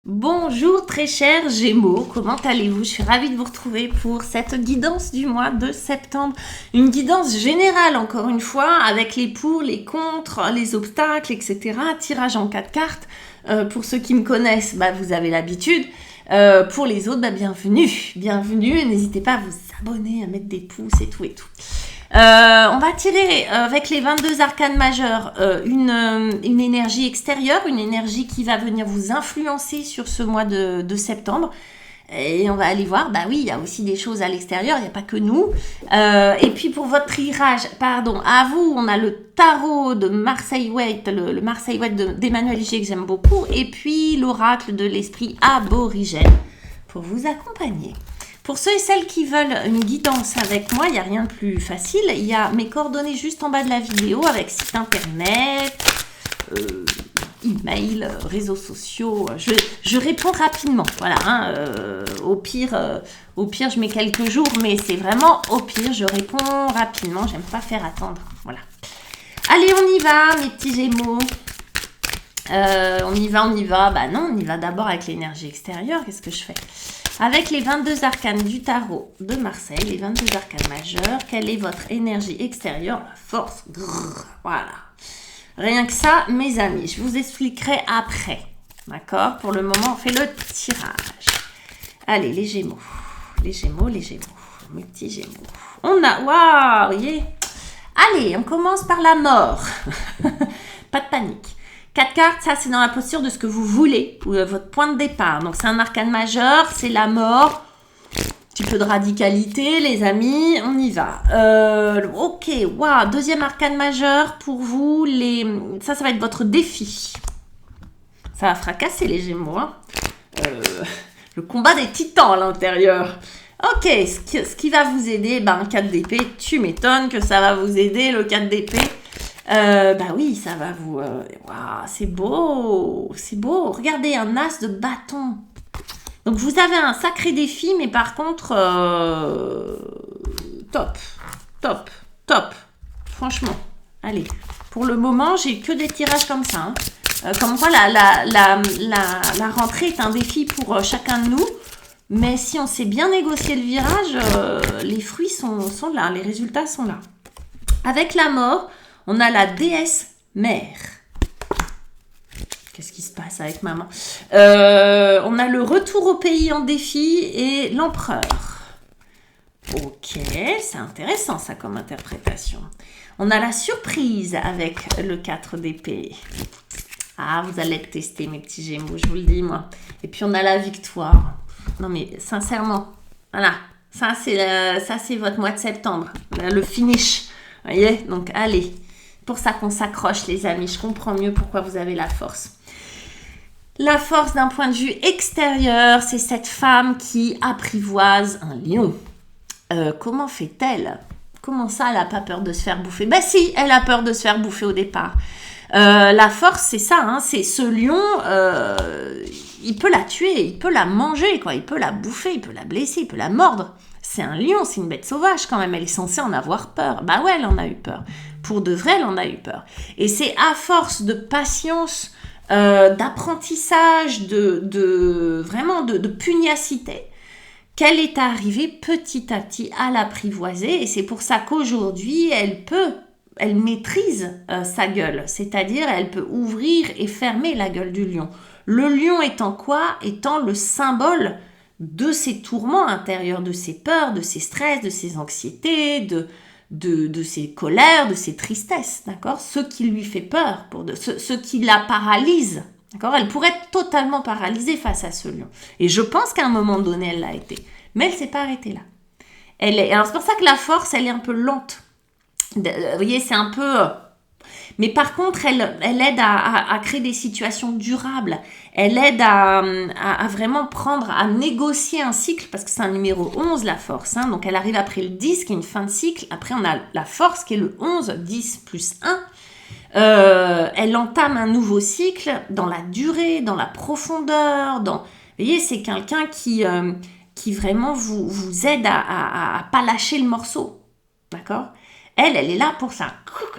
Bonjour très chers Gémeaux, comment allez-vous? Je suis ravie de vous retrouver pour cette guidance du mois de septembre. Une guidance générale encore une fois, avec les pour, les contre, les obstacles, etc. Tirage en 4 cartes. Pour ceux qui me connaissent, vous avez l'habitude. Pour les autres, bienvenue. Bienvenue, n'hésitez pas à vous abonner, à mettre des pouces et tout et tout. On va tirer avec les 22 arcanes majeurs une énergie extérieure, une énergie qui va venir vous influencer sur ce mois de septembre. Et on va aller voir, il y a aussi des choses à l'extérieur, il n'y a pas que nous. Et puis pour votre tirage, à vous, on a le tarot de Marseille Waite, le Marseille Waite d'Emmanuel G que j'aime beaucoup, et puis l'oracle de l'esprit aborigène pour vous accompagner. Pour ceux et celles qui veulent une guidance avec moi, il n'y a rien de plus facile. Il y a mes coordonnées juste en bas de la vidéo avec site internet, email, réseaux sociaux. Je réponds rapidement. Voilà. Au pire, je mets quelques jours, mais c'est vraiment au pire, je réponds rapidement. J'aime pas faire attendre. Voilà. Allez, on y va, mes petits Gémeaux. On y va. Non, on y va d'abord avec l'énergie extérieure. Qu'est-ce que je fais ? Avec les 22 arcanes du tarot de Marseille, les 22 arcanes majeurs, quelle est votre énergie extérieure? La force. Voilà. Rien que ça, mes amis, je vous expliquerai après. D'accord? Pour le moment, on fait le tirage. Allez, les Gémeaux. Les Gémeaux. Mes petits Gémeaux. On a... Waouh, voyez. Allez, on commence par la mort. Pas de panique. 4 cartes, ça c'est dans la posture de ce que vous voulez, ou votre point de départ. Donc c'est un arcane majeur, c'est la mort, un petit peu de radicalité, les amis, on y va. Ok, waouh, deuxième arcane majeur pour vous, ça va être votre défi. Ça va fracasser les Gémeaux. Le combat des titans à l'intérieur. Ok, ce qui va vous aider, un 4 d'épée, tu m'étonnes que ça va vous aider, le 4 d'épée. Oui, ça va vous... Waouh, c'est beau. Regardez, un as de bâton. Donc, vous avez un sacré défi, mais par contre, top. Franchement, allez. Pour le moment, j'ai que des tirages comme ça. Comme quoi, la rentrée est un défi pour chacun de nous. Mais si on sait bien négocier le virage, les fruits sont là, les résultats sont là. Avec la mort... On a la déesse mère. Qu'est-ce qui se passe avec maman? On a le retour au pays en défi et l'empereur. Ok, c'est intéressant ça comme interprétation. On a la surprise avec le 4 d'épée. Ah, vous allez être testés mes petits Gémeaux, je vous le dis moi. Et puis on a la victoire. Non mais sincèrement, voilà. Ça c'est votre mois de septembre. Le finish. Vous voyez? Donc allez. Pour ça qu'on s'accroche les amis, je comprends mieux pourquoi vous avez la force. La force d'un point de vue extérieur, c'est cette femme qui apprivoise un lion. Comment fait-elle? Comment ça, elle n'a pas peur de se faire bouffer? Si, elle a peur de se faire bouffer au départ. La force, c'est ça, c'est ce lion, il peut la tuer, il peut la manger, il peut la bouffer, il peut la blesser, il peut la mordre. C'est un lion, c'est une bête sauvage quand même, elle est censée en avoir peur. Ouais, elle en a eu peur. Pour de vrai, elle en a eu peur. Et c'est à force de patience, d'apprentissage, vraiment de pugnacité, qu'elle est arrivée petit à petit à l'apprivoiser. Et c'est pour ça qu'aujourd'hui, elle maîtrise sa gueule. C'est-à-dire, elle peut ouvrir et fermer la gueule du lion. Le lion étant quoi? Étant le symbole de ses tourments intérieurs, de ses peurs, de ses stress, de ses anxiétés, de ses colères, de ses tristesses, d'accord? Ce qui lui fait peur, ce qui la paralyse, d'accord? Elle pourrait être totalement paralysée face à ce lion. Et je pense qu'à un moment donné, elle l'a été. Mais elle ne s'est pas arrêtée là. Alors c'est pour ça que la force, elle est un peu lente. Vous voyez, c'est un peu... Mais par contre, elle aide à créer des situations durables. Elle aide à vraiment à négocier un cycle, parce que c'est un numéro 11, la force. Donc, elle arrive après le 10, qui est une fin de cycle. Après, on a la force, qui est le 11, 10 plus 1. Elle entame un nouveau cycle dans la durée, dans la profondeur. Vous voyez, c'est quelqu'un qui vraiment vous aide à pas lâcher le morceau. D'accord ? Elle est là pour ça.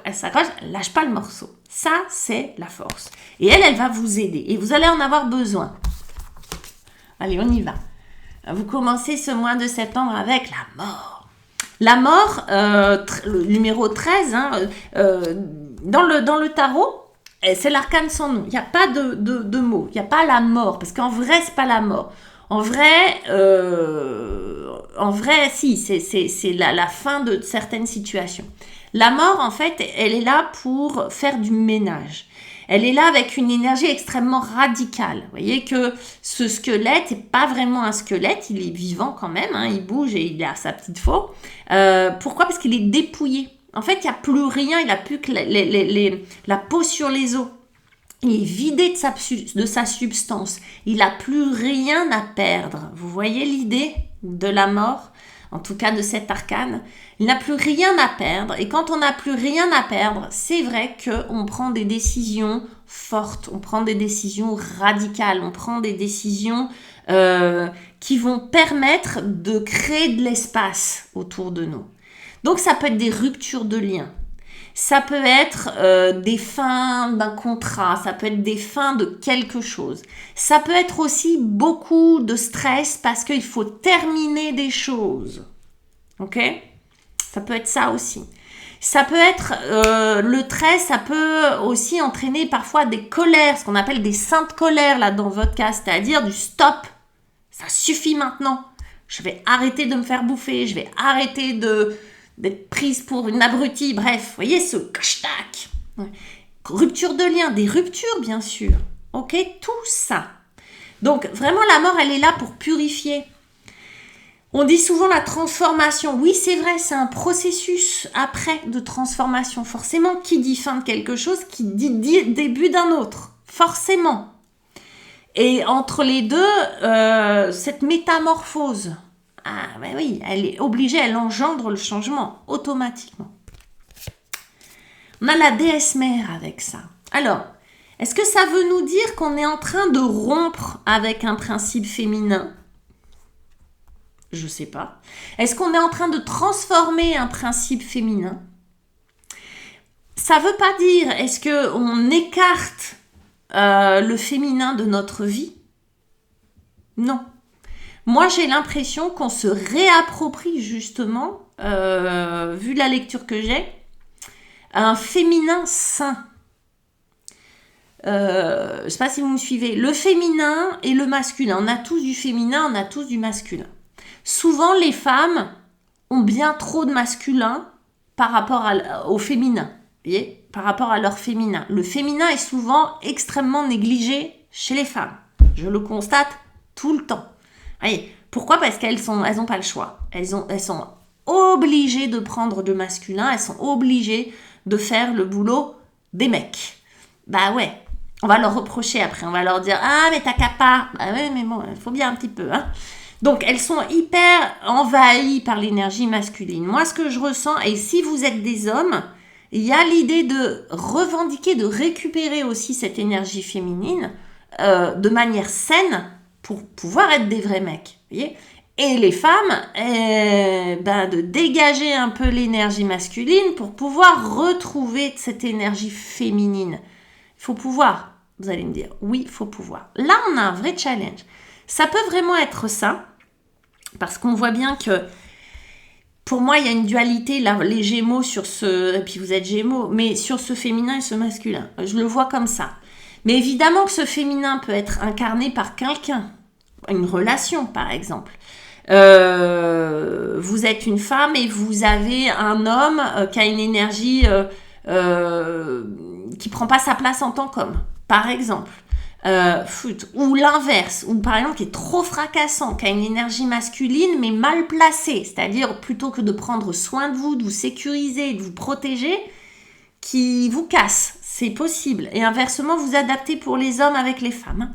Elle s'accroche, elle lâche pas le morceau. Ça, c'est la force. Et elle va vous aider. Et vous allez en avoir besoin. Allez, on y va. Vous commencez ce mois de septembre avec la mort. La mort, le numéro 13, dans le tarot, c'est l'arcane sans nom. Il n'y a pas de mot. Il n'y a pas la mort. Parce qu'en vrai, c'est pas la mort. En vrai, si, c'est la fin de certaines situations. La mort, en fait, elle est là pour faire du ménage. Elle est là avec une énergie extrêmement radicale. Vous voyez que ce squelette n'est pas vraiment un squelette, il est vivant quand même, il bouge et il a sa petite faux. Pourquoi ? Parce qu'il est dépouillé. En fait, il n'y a plus rien, il n'a plus que la peau sur les os. Il est vidé de sa substance. Il n'a plus rien à perdre. Vous voyez l'idée de la mort ? En tout cas de cet arcane, il n'a plus rien à perdre. Et quand on n'a plus rien à perdre, c'est vrai qu'on prend des décisions fortes, on prend des décisions radicales, on prend des décisions qui vont permettre de créer de l'espace autour de nous. Donc ça peut être des ruptures de liens. Ça peut être des fins d'un contrat, ça peut être des fins de quelque chose. Ça peut être aussi beaucoup de stress parce qu'il faut terminer des choses. Ok ? Ça peut être ça aussi. Ça peut être, le 13, ça peut aussi entraîner parfois des colères, ce qu'on appelle des saintes colères là dans votre cas, c'est-à-dire du stop. Ça suffit maintenant. Je vais arrêter de me faire bouffer, je vais arrêter d'être prise pour une abrutie, bref, vous voyez ce cache-tac. Rupture de lien, des ruptures bien sûr, ok, tout ça. Donc vraiment la mort elle est là pour purifier. On dit souvent la transformation, oui c'est vrai, c'est un processus après de transformation. Forcément, qui dit fin de quelque chose, qui dit début d'un autre, forcément. Et entre les deux, cette métamorphose, ah ben oui, elle est obligée, elle engendre le changement automatiquement. On a la déesse mère avec ça. Alors, est-ce que ça veut nous dire qu'on est en train de rompre avec un principe féminin ? Je sais pas. Est-ce qu'on est en train de transformer un principe féminin ? Ça veut pas dire, est-ce qu'on écarte le féminin de notre vie ? Non. Moi, j'ai l'impression qu'on se réapproprie justement, vu la lecture que j'ai, un féminin sain. Je ne sais pas si vous me suivez. Le féminin et le masculin. On a tous du féminin, on a tous du masculin. Souvent, les femmes ont bien trop de masculin par rapport au féminin. Vous voyez ? Par rapport à leur féminin. Le féminin est souvent extrêmement négligé chez les femmes. Je le constate tout le temps. Voyez, pourquoi ? Parce qu'elles ont pas le choix. Elles sont obligées de prendre de masculin, elles sont obligées de faire le boulot des mecs. Bah ouais, on va leur reprocher après, on va leur dire « Ah, mais t'as qu'à pas !» Bah ouais, mais bon, il faut bien un petit peu, Donc, elles sont hyper envahies par l'énergie masculine. Moi, ce que je ressens, et si vous êtes des hommes, il y a l'idée de revendiquer, de récupérer aussi cette énergie féminine de manière saine, pour pouvoir être des vrais mecs, vous voyez ? Et les femmes, de dégager un peu l'énergie masculine pour pouvoir retrouver cette énergie féminine. Il faut pouvoir, vous allez me dire, oui, il faut pouvoir. Là, on a un vrai challenge. Ça peut vraiment être ça, parce qu'on voit bien que, pour moi, il y a une dualité, là, les Gémeaux sur ce, et puis vous êtes Gémeaux, mais sur ce féminin et ce masculin. Je le vois comme ça. Mais évidemment que ce féminin peut être incarné par quelqu'un, une relation par exemple. Vous êtes une femme et vous avez un homme qui a une énergie qui prend pas sa place en tant qu'homme, par exemple. Ou l'inverse, ou par exemple qui est trop fracassant, qui a une énergie masculine mais mal placée, c'est-à-dire plutôt que de prendre soin de vous sécuriser, de vous protéger, qui vous casse. C'est possible. Et inversement, vous adaptez pour les hommes avec les femmes.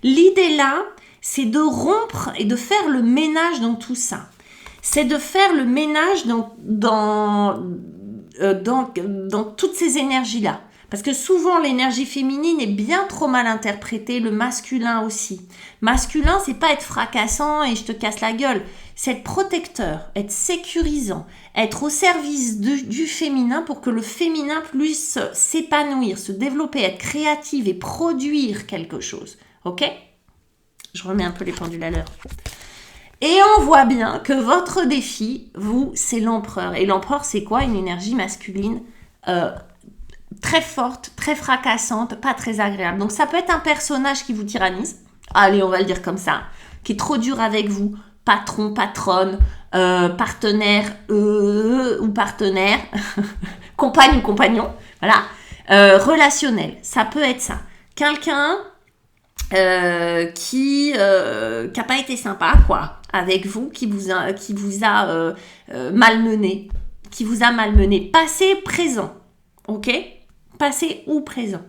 L'idée là, c'est de rompre et de faire le ménage dans tout ça. C'est de faire le ménage dans toutes ces énergies-là. Parce que souvent, l'énergie féminine est bien trop mal interprétée, le masculin aussi. Masculin, c'est pas être fracassant et je te casse la gueule. C'est être protecteur, être sécurisant, être au service du féminin pour que le féminin puisse s'épanouir, se développer, être créative et produire quelque chose. Ok ? Je remets un peu les pendules à l'heure. Et on voit bien que votre défi, vous, c'est l'empereur. Et l'empereur, c'est quoi? Une énergie masculine très forte, très fracassante, pas très agréable. Donc ça peut être un personnage qui vous tyrannise. Allez, on va le dire comme ça. Qui est trop dur avec vous. Patron, patronne, partenaire ou partenaire. Compagne ou compagnon. Voilà. Relationnel. Ça peut être ça. Quelqu'un qui a pas été sympa, quoi, avec vous, qui vous a malmené. Qui vous a malmené. Passé, présent. Ok? Passé ou présent.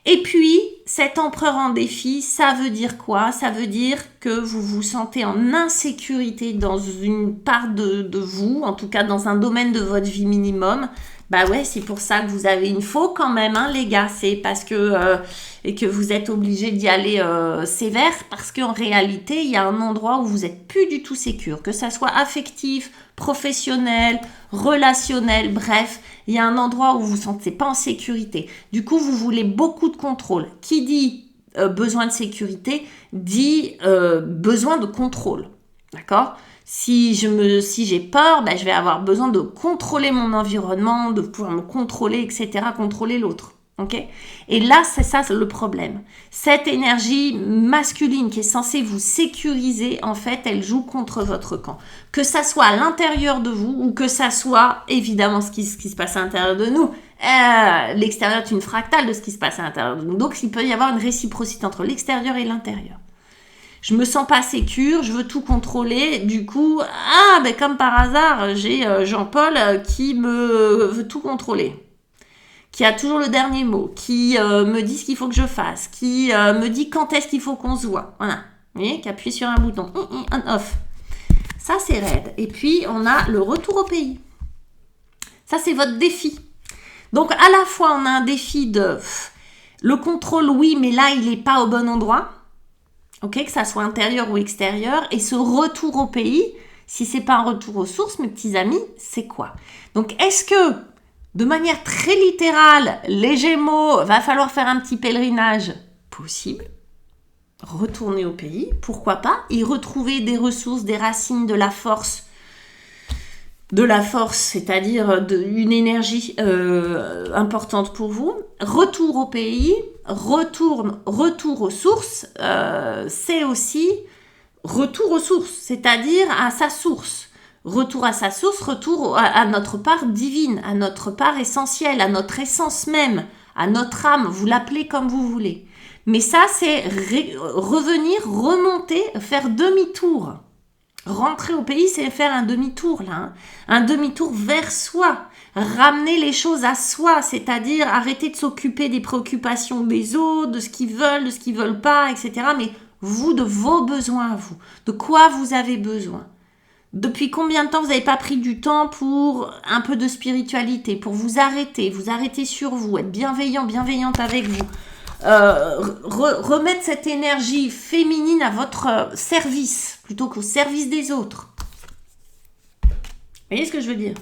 Et puis, cet empereur en défi, ça veut dire quoi? Ça veut dire que vous vous sentez en insécurité dans une part de vous, en tout cas dans un domaine de votre vie minimum. Bah ouais, c'est pour ça que vous avez une faux quand même, hein, les gars. C'est parce que et que vous êtes obligés d'y aller sévère, parce qu'en réalité, il y a un endroit où vous êtes plus du tout sécure, que ça soit affectif, professionnel, relationnel, bref, il y a un endroit où vous vous sentez pas en sécurité. Du coup, vous voulez beaucoup de contrôle. Qui dit besoin de sécurité dit besoin de contrôle. D'accord ? Si j'ai peur, ben, je vais avoir besoin de contrôler mon environnement, de pouvoir me contrôler, etc., contrôler l'autre. Okay ? Et là, c'est ça le problème. Cette énergie masculine qui est censée vous sécuriser, en fait, elle joue contre votre camp. Que ça soit à l'intérieur de vous ou que ça soit, évidemment, ce qui se passe à l'intérieur de nous. L'extérieur est une fractale de ce qui se passe à l'intérieur de nous. Donc, il peut y avoir une réciprocité entre l'extérieur et l'intérieur. Je me sens pas sécure, je veux tout contrôler. Du coup, ben comme par hasard, j'ai Jean-Paul qui me veut tout contrôler. Qui a toujours le dernier mot, qui me dit ce qu'il faut que je fasse, qui me dit quand est-ce qu'il faut qu'on se voit. Voilà. Vous voyez, qui appuie sur un bouton. On, off. Ça, c'est raide. Et puis, on a le retour au pays. Ça, c'est votre défi. Donc, à la fois, on a un défi de le contrôle, oui, mais là, il n'est pas au bon endroit. Ok, que ça soit intérieur ou extérieur. Et ce retour au pays, si c'est pas un retour aux sources, mes petits amis, c'est quoi? Donc, est-ce que, de manière très littérale, les Gémeaux, va falloir faire un petit pèlerinage? Possible. Retourner au pays, pourquoi pas? Y retrouver des ressources, des racines, de la force, c'est-à-dire une énergie importante pour vous. Retour au pays, retour aux sources, c'est aussi retour aux sources, c'est-à-dire à sa source. Retour à sa source, retour à notre part divine, à notre part essentielle, à notre essence même, à notre âme, vous l'appelez comme vous voulez. Mais ça, c'est revenir, remonter, faire demi-tour. Rentrer au pays, c'est faire un demi-tour, là. Hein. Un demi-tour vers soi. Ramener les choses à soi, c'est-à-dire arrêter de s'occuper des préoccupations des autres, de ce qu'ils veulent pas, etc. Mais vous, de vos besoins à vous. De quoi vous avez besoin. Depuis combien de temps vous n'avez pas pris du temps pour un peu de spiritualité, pour vous arrêter sur vous, être bienveillante avec vous. Remettre cette énergie féminine à votre service plutôt qu'au service des autres. Vous voyez ce que je veux dire?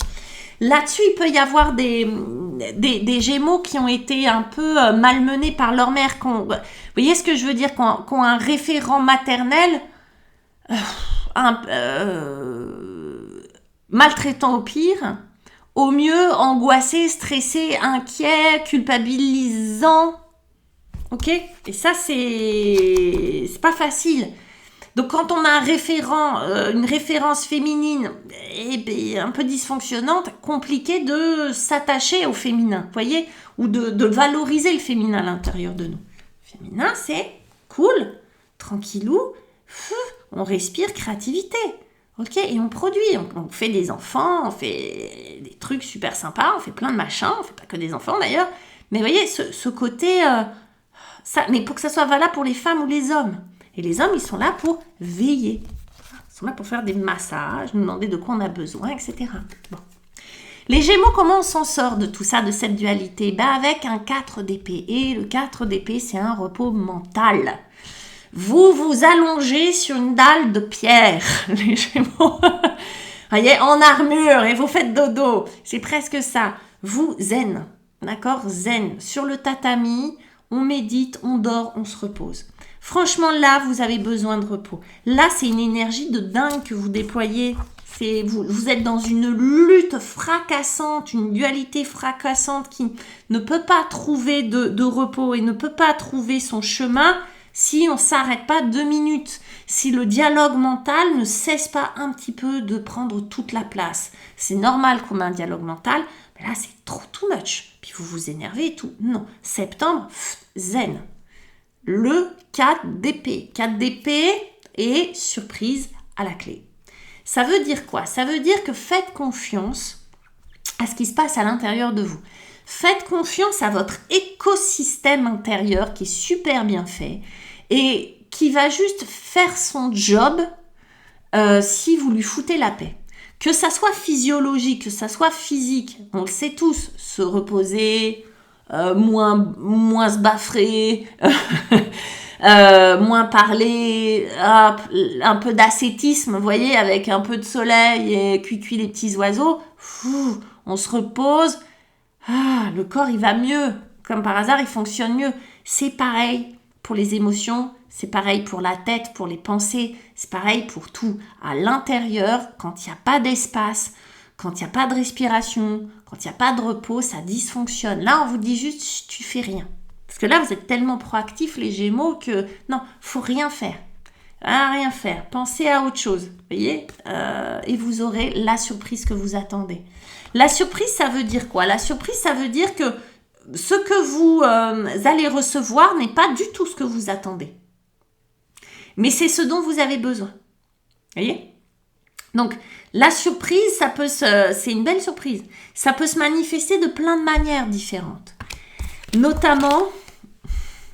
Là-dessus, il peut y avoir des Gémeaux qui ont été un peu malmenés par leur mère. Vous voyez ce que je veux dire? Qui ont un référent maternel maltraitant au pire, au mieux angoissé, stressé, inquiet, culpabilisant. Ok? Et ça, c'est pas facile. Donc, quand on a un référent, une référence féminine et un peu dysfonctionnante, compliqué de s'attacher au féminin, vous voyez? Ou de valoriser le féminin à l'intérieur de nous. Le féminin, c'est cool, tranquillou, on respire créativité. Ok? Et on produit, on fait des enfants, on fait des trucs super sympas, on fait plein de machins, on fait pas que des enfants d'ailleurs. Mais vous voyez, ce côté... mais pour que ça soit valable pour les femmes ou les hommes. Et les hommes, ils sont là pour veiller. Ils sont là pour faire des massages, nous demander de quoi on a besoin, etc. Bon. Les Gémeaux, comment on s'en sort de tout ça, de cette dualité? Avec un 4 d'épée. Et le 4 d'épée, c'est un repos mental. Vous vous allongez sur une dalle de pierre, les Gémeaux. Voyez, en armure, et vous faites dodo. C'est presque ça. Vous, zen. D'accord? Zen. Sur le tatami, on médite, on dort, on se repose. Franchement, là, vous avez besoin de repos. Là, c'est une énergie de dingue que vous déployez. Vous êtes dans une lutte fracassante, une dualité fracassante qui ne peut pas trouver de repos et ne peut pas trouver son chemin si on ne s'arrête pas 2 minutes, si le dialogue mental ne cesse pas un petit peu de prendre toute la place. C'est normal qu'on ait un dialogue mental, mais là c'est trop too much. Puis vous vous énervez et tout. Non, septembre, zen. Le 4 d'épée. 4 d'épée et surprise à la clé. Ça veut dire quoi? Ça veut dire que faites confiance à ce qui se passe à l'intérieur de vous. Faites confiance à votre écosystème intérieur qui est super bien fait et qui va juste faire son job si vous lui foutez la paix. Que ça soit physiologique, que ça soit physique, on le sait tous, se reposer, moins se baffrer, moins parler, un peu d'ascétisme, vous voyez, avec un peu de soleil et cuit les petits oiseaux, on se repose, le corps il va mieux, comme par hasard il fonctionne mieux. C'est pareil pour les émotions, c'est pareil pour la tête, pour les pensées, c'est pareil pour tout. À l'intérieur, quand il n'y a pas d'espace, quand il n'y a pas de respiration, quand il n'y a pas de repos, ça dysfonctionne. Là, on vous dit juste, tu fais rien. Parce que là, vous êtes tellement proactifs, les Gémeaux, que non, faut rien faire. Rien faire. Pensez à autre chose. Vous voyez et vous aurez la surprise que vous attendez. La surprise, ça veut dire quoi? La surprise, ça veut dire que ce que vous allez recevoir n'est pas du tout ce que vous attendez. Mais c'est ce dont vous avez besoin. Vous voyez? Donc, la surprise, c'est une belle surprise. Ça peut se manifester de plein de manières différentes. Notamment,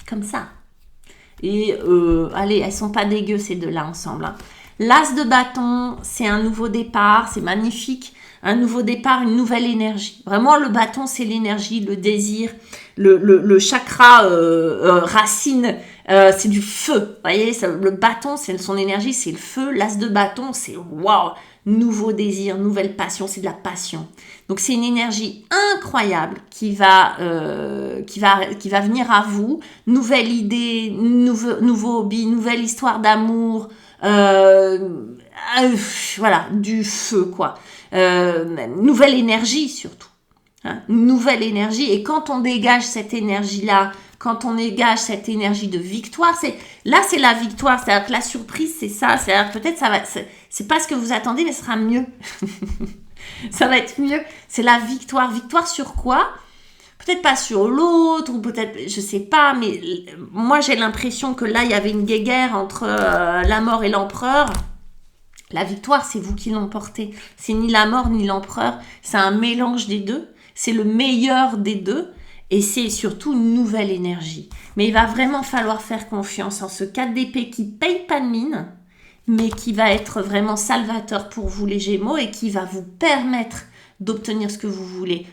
comme ça. Et, allez, elles sont pas dégueu ces deux-là ensemble. Hein. L'as de bâton, c'est un nouveau départ, c'est magnifique. Un nouveau départ, une nouvelle énergie. Vraiment, le bâton, c'est l'énergie, le désir, le chakra racine, c'est du feu. Vous voyez, le bâton, c'est son énergie, c'est le feu. L'as de bâton, c'est waouh, nouveau désir, nouvelle passion, c'est de la passion. Donc, c'est une énergie incroyable qui va venir à vous. Nouvelle idée, nouveau hobby, nouvelle histoire d'amour. Voilà, du feu, quoi. Nouvelle énergie surtout, hein, nouvelle énergie. Et quand on dégage cette énergie-là, quand on dégage cette énergie de victoire, c'est la victoire. C'est-à-dire que la surprise, c'est ça. C'est-à-dire que peut-être c'est pas ce que vous attendez, mais ce sera mieux. Ça va être mieux. C'est la victoire. Victoire sur quoi? Peut-être pas sur l'autre, ou peut-être, je sais pas, mais moi j'ai l'impression que là, il y avait une guéguerre entre la mort et l'empereur. La victoire, c'est vous qui l'emportez. C'est ni la mort ni l'empereur. C'est un mélange des deux. C'est le meilleur des deux. Et c'est surtout une nouvelle énergie. Mais il va vraiment falloir faire confiance en ce 4 d'épée qui paye pas de mine, mais qui va être vraiment salvateur pour vous les Gémeaux et qui va vous permettre d'obtenir ce que vous voulez.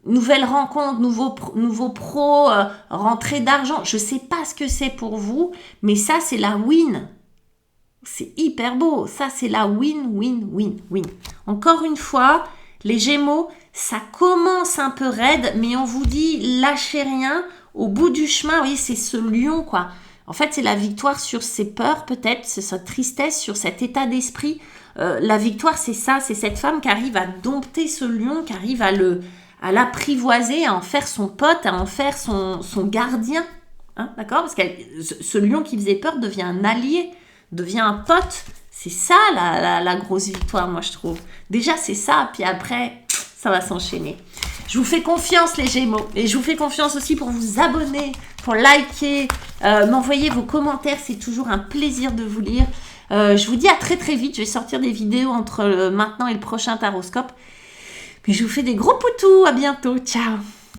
Nouvelle rencontre, nouveau pro, rentrée d'argent. Je sais pas ce que c'est pour vous, mais ça, c'est la win. C'est hyper beau. Ça, c'est la win. Encore une fois, les Gémeaux, ça commence un peu raide, mais on vous dit, lâchez rien. Au bout du chemin, vous voyez, c'est ce lion, quoi. En fait, c'est la victoire sur ses peurs, peut-être, c'est sa tristesse, sur cet état d'esprit. La victoire, c'est ça, c'est cette femme qui arrive à dompter ce lion, qui arrive à l'apprivoiser, à en faire son pote, à en faire son gardien. Hein, d'accord? Parce que ce lion qui faisait peur devient un allié, devient un pote. C'est ça la grosse victoire, moi je trouve. Déjà c'est ça, puis après ça va s'enchaîner. Je vous fais confiance les Gémeaux, et je vous fais confiance aussi pour vous abonner, pour liker, m'envoyer vos commentaires, c'est toujours un plaisir de vous lire. Je vous dis à très très vite, je vais sortir des vidéos entre maintenant et le prochain Taroscope. Mais je vous fais des gros poutous, à bientôt, ciao.